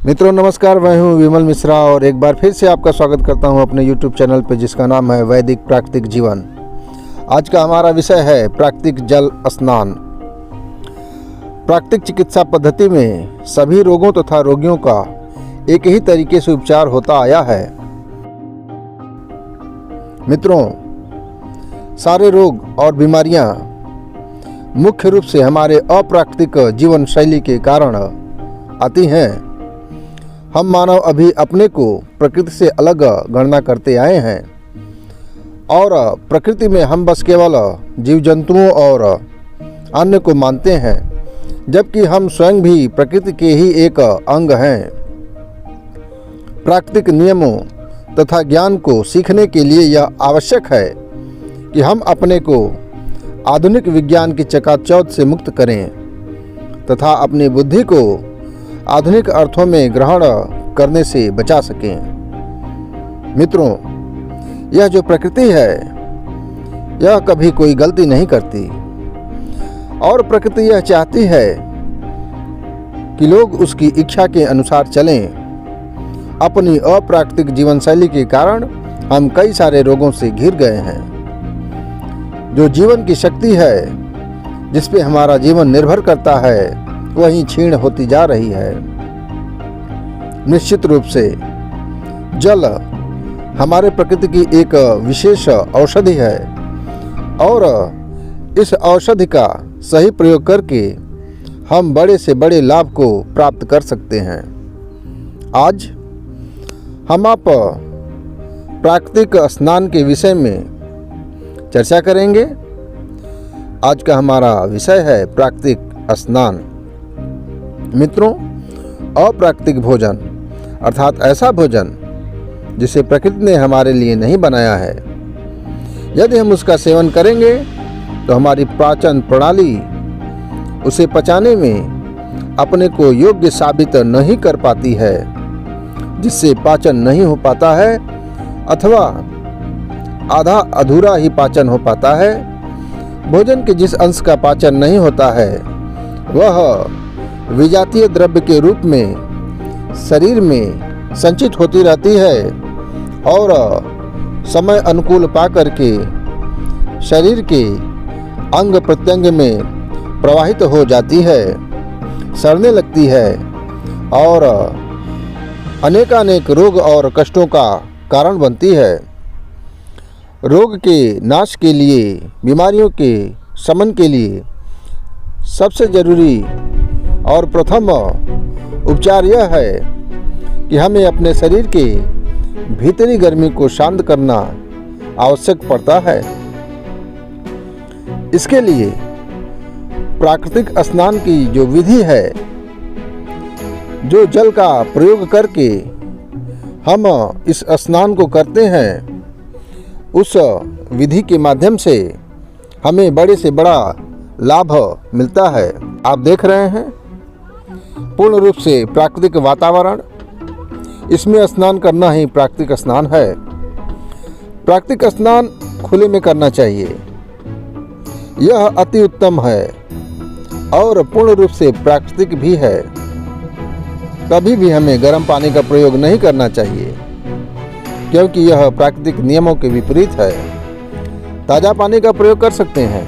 मित्रों नमस्कार, मैं हूं विमल मिश्रा और एक बार फिर से आपका स्वागत करता हूं अपने YouTube चैनल पर जिसका नाम है वैदिक प्राकृतिक जीवन। आज का हमारा विषय है प्राकृतिक जल स्नान। प्राकृतिक चिकित्सा पद्धति में सभी रोगों तथा रोगियों का एक ही तरीके से उपचार होता आया है। मित्रों, सारे रोग और बीमारियां मुख्य रूप से हमारे अप्राकृतिक जीवन शैली के कारण आती हैं। हम मानव अभी अपने को प्रकृति से अलग गणना करते आए हैं और प्रकृति में हम बस केवल जीव जंतुओं और अन्य को मानते हैं, जबकि हम स्वयं भी प्रकृति के ही एक अंग हैं। प्राकृतिक नियमों तथा ज्ञान को सीखने के लिए यह आवश्यक है कि हम अपने को आधुनिक विज्ञान की चकाचौंध से मुक्त करें तथा अपनी बुद्धि को आधुनिक अर्थों में ग्रहण करने से बचा सकें। मित्रों, यह जो प्रकृति है यह कभी कोई गलती नहीं करती और प्रकृति यह चाहती है कि लोग उसकी इच्छा के अनुसार चलें। अपनी अप्राकृतिक जीवन शैली के कारण हम कई सारे रोगों से घिर गए हैं। जो जीवन की शक्ति है जिस पे हमारा जीवन निर्भर करता है वही क्षीण होती जा रही है। निश्चित रूप से जल हमारे प्रकृति की एक विशेष औषधि है और इस औषधि का सही प्रयोग करके हम बड़े से बड़े लाभ को प्राप्त कर सकते हैं। आज हम आप प्राकृतिक स्नान के विषय में चर्चा करेंगे। आज का हमारा विषय है प्राकृतिक स्नान। मित्रों, अप्राकृतिक भोजन अर्थात ऐसा भोजन जिसे प्रकृति ने हमारे लिए नहीं बनाया है, यदि हम उसका सेवन करेंगे तो हमारी पाचन प्रणाली उसे पचाने में अपने को योग्य साबित नहीं कर पाती है, जिससे पाचन नहीं हो पाता है अथवा आधा अधूरा ही पाचन हो पाता है। भोजन के जिस अंश का पाचन नहीं होता है वह विजातीय द्रव्य के रूप में शरीर में संचित होती रहती है और समय अनुकूल पाकर के शरीर के अंग प्रत्यंग में प्रवाहित हो जाती है, सड़ने लगती है और अनेकानेक रोग और कष्टों का कारण बनती है। रोग के नाश के लिए, बीमारियों के शमन के लिए सबसे जरूरी और प्रथम उपचार यह है कि हमें अपने शरीर के भीतरी गर्मी को शांत करना आवश्यक पड़ता है। इसके लिए प्राकृतिक स्नान की जो विधि है, जो जल का प्रयोग करके हम इस स्नान को करते हैं, उस विधि के माध्यम से हमें बड़े से बड़ा लाभ मिलता है। आप देख रहे हैं पूर्ण रूप से प्राकृतिक वातावरण, इसमें स्नान करना ही प्राकृतिक स्नान है। प्राकृतिक स्नान खुले में करना चाहिए, यह अति उत्तम है और पूर्ण रूप से प्राकृतिक भी है। कभी भी हमें गर्म पानी का प्रयोग नहीं करना चाहिए क्योंकि यह प्राकृतिक नियमों के विपरीत है। ताज़ा पानी का प्रयोग कर सकते हैं,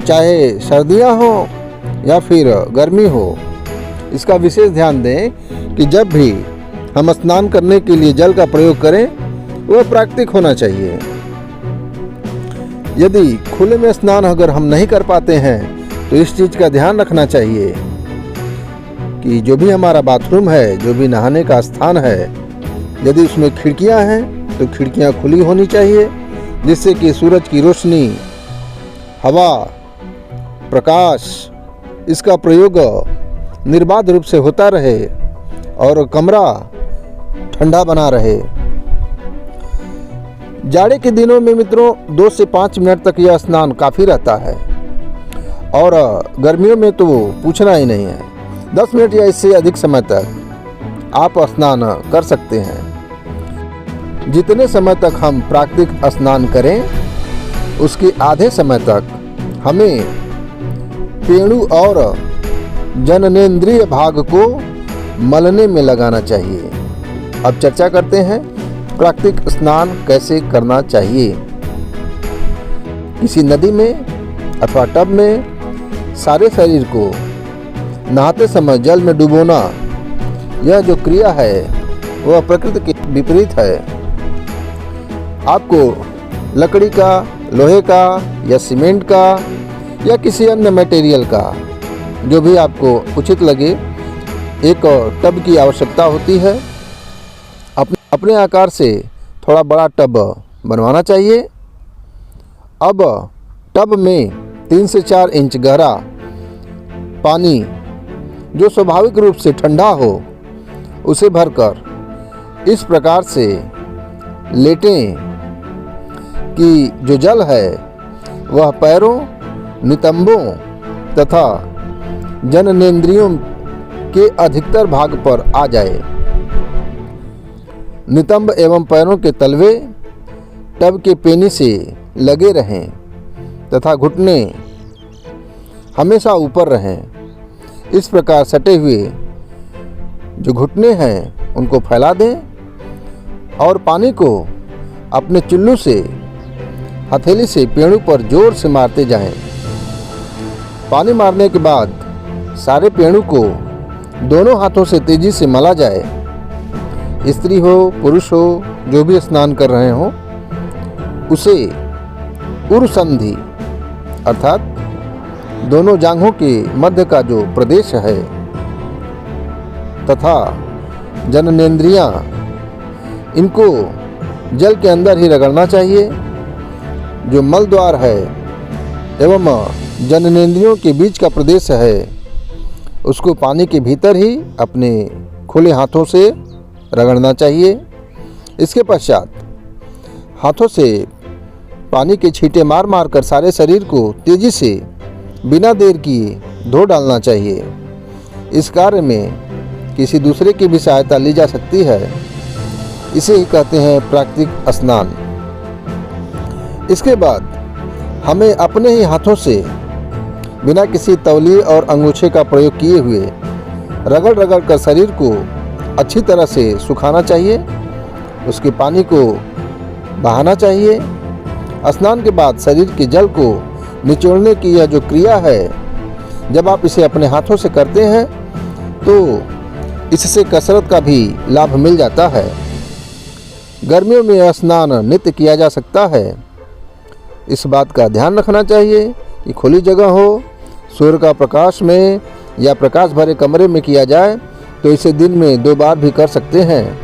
चाहे सर्दियाँ हो या फिर गर्मी हो। इसका विशेष ध्यान दें कि जब भी हम स्नान करने के लिए जल का प्रयोग करें वह प्राकृतिक होना चाहिए। यदि खुले में स्नान अगर हम नहीं कर पाते हैं तो इस चीज़ का ध्यान रखना चाहिए कि जो भी हमारा बाथरूम है, जो भी नहाने का स्थान है, यदि उसमें खिड़कियां हैं तो खिड़कियां खुली होनी चाहिए, जिससे कि सूरज की रोशनी, हवा, प्रकाश, इसका प्रयोग निर्बाध रूप से होता रहे और कमरा ठंडा बना रहे। जाड़े के दिनों में मित्रों 2 से 5 मिनट तक यह स्नान काफ़ी रहता है और गर्मियों में तो पूछना ही नहीं है। 10 मिनट या इससे अधिक समय तक आप स्नान कर सकते हैं। जितने समय तक हम प्राकृतिक स्नान करें उसके आधे समय तक हमें पेड़ू और जननेंद्रिय भाग को मलने में लगाना चाहिए। अब चर्चा करते हैं प्राकृतिक स्नान कैसे करना चाहिए। किसी नदी में अथवा टब में सारे शरीर को नहाते समय जल में डुबोना, यह जो क्रिया है वह प्रकृति के विपरीत है। आपको लकड़ी का, लोहे का या सीमेंट का या किसी अन्य मटेरियल का, जो भी आपको उचित लगे, एक टब की आवश्यकता होती है। अपने आकार से थोड़ा बड़ा टब बनवाना चाहिए। अब टब में 3 से 4 इंच गहरा पानी, जो स्वाभाविक रूप से ठंडा हो, उसे भरकर इस प्रकार से लेटें कि जो जल है वह पैरों, नितंबों तथा जननेंद्रियों के अधिकतर भाग पर आ जाए। नितंब एवं पैरों के तलवे टब के पेनी से लगे रहें तथा घुटने हमेशा ऊपर रहें। इस प्रकार सटे हुए जो घुटने हैं उनको फैला दें और पानी को अपने चुल्लू से, हथेली से पेड़ों पर जोर से मारते जाएं। पानी मारने के बाद सारे पेड़ों को दोनों हाथों से तेजी से मला जाए। स्त्री हो, पुरुष हो, जो भी स्नान कर रहे हो, उसे उरसंधि अर्थात दोनों जांघों के मध्य का जो प्रदेश है तथा जननेंद्रियां, इनको जल के अंदर ही रगड़ना चाहिए। जो मल द्वार है एवं जननेंद्रियों के बीच का प्रदेश है, उसको पानी के भीतर ही अपने खुले हाथों से रगड़ना चाहिए। इसके पश्चात हाथों से पानी के छींटे मार मार कर सारे शरीर को तेजी से बिना देर किए धो डालना चाहिए। इस कार्य में किसी दूसरे की भी सहायता ली जा सकती है। इसे ही कहते हैं प्राकृतिक स्नान। इसके बाद हमें अपने ही हाथों से बिना किसी तौलिए और अंगूछे का प्रयोग किए हुए रगड़ रगड़ कर शरीर को अच्छी तरह से सुखाना चाहिए। उसके पानी को बहाना चाहिए। स्नान के बाद शरीर के जल को निचोड़ने की यह जो क्रिया है, जब आप इसे अपने हाथों से करते हैं तो इससे कसरत का भी लाभ मिल जाता है। गर्मियों में यह स्नान नित्य किया जा सकता है। इस बात का ध्यान रखना चाहिए कि खुली जगह हो, सूर्य का प्रकाश में या प्रकाश भरे कमरे में किया जाए तो इसे दिन में 2 बार भी कर सकते हैं।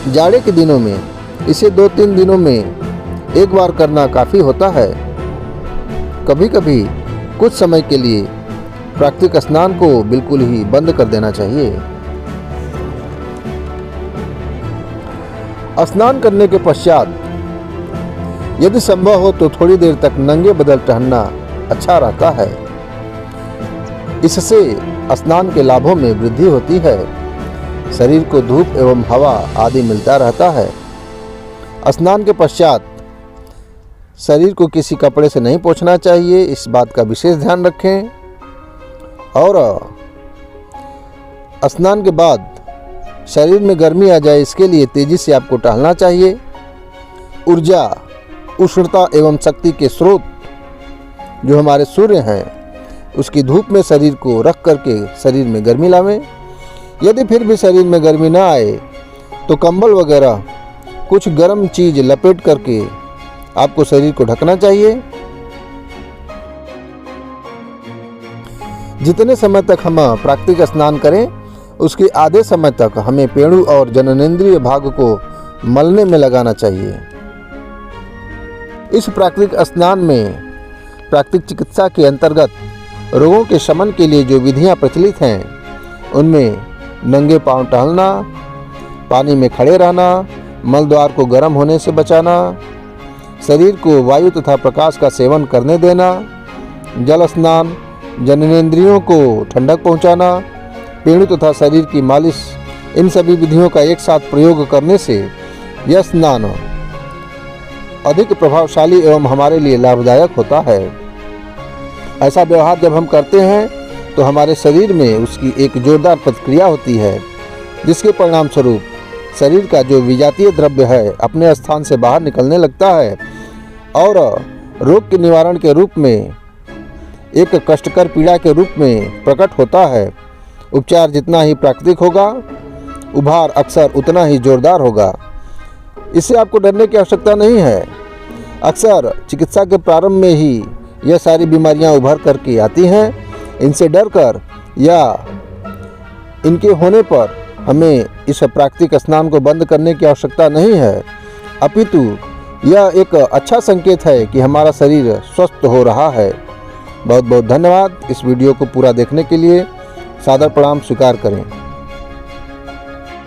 जाड़े के दिनों में इसे 2-3 दिनों में 1 बार करना काफ़ी होता है। कभी कभी कुछ समय के लिए प्राकृतिक स्नान को बिल्कुल ही बंद कर देना चाहिए। स्नान करने के पश्चात यदि संभव हो तो थोड़ी देर तक नंगे बदन टहलना अच्छा रहता है। इससे स्नान के लाभों में वृद्धि होती है। शरीर को धूप एवं हवा आदि मिलता रहता है। स्नान के पश्चात शरीर को किसी कपड़े से नहीं पोंछना चाहिए। इस बात का विशेष ध्यान रखें। और स्नान के बाद शरीर में गर्मी आ जाए, इसके लिए तेजी से आपको टहलना चाहिए। ऊर्जा, उष्णता एवं शक्ति के स्रोत जो हमारे सूर्य हैं, उसकी धूप में शरीर को रख करके शरीर में गर्मी लावें। यदि फिर भी शरीर में गर्मी ना आए तो कंबल वगैरह कुछ गर्म चीज़ लपेट करके आपको शरीर को ढकना चाहिए। जितने समय तक हम प्राकृतिक स्नान करें, उसके आधे समय तक हमें पेड़ू और जननेंद्रिय भाग को मलने में लगाना चाहिए। इस प्राकृतिक स्नान में प्राकृतिक चिकित्सा के अंतर्गत रोगों के शमन के लिए जो विधियां प्रचलित हैं, उनमें नंगे पांव टहलना, पानी में खड़े रहना, मल द्वार को गर्म होने से बचाना, शरीर को वायु तथा प्रकाश का सेवन करने देना, जल स्नान, जननेंद्रियों को ठंडक पहुंचाना, पेड़ू तथा शरीर की मालिश, इन सभी विधियों का एक साथ प्रयोग करने से यह स्नान अधिक प्रभावशाली एवं हमारे लिए लाभदायक होता है। ऐसा व्यवहार जब हम करते हैं तो हमारे शरीर में उसकी एक जोरदार प्रतिक्रिया होती है, जिसके परिणाम स्वरूप शरीर का जो विजातीय द्रव्य है अपने स्थान से बाहर निकलने लगता है और रोग के निवारण के रूप में, एक कष्टकर पीड़ा के रूप में प्रकट होता है। उपचार जितना ही प्राकृतिक होगा, उभार अक्सर उतना ही जोरदार होगा। इससे आपको डरने की आवश्यकता नहीं है। अक्सर चिकित्सा के प्रारंभ में ही यह सारी बीमारियां उभर करके आती हैं। इनसे डरकर या इनके होने पर हमें इस प्राकृतिक स्नान को बंद करने की आवश्यकता नहीं है, अपितु यह एक अच्छा संकेत है कि हमारा शरीर स्वस्थ हो रहा है। बहुत बहुत धन्यवाद। इस वीडियो को पूरा देखने के लिए सादर प्रणाम स्वीकार करें।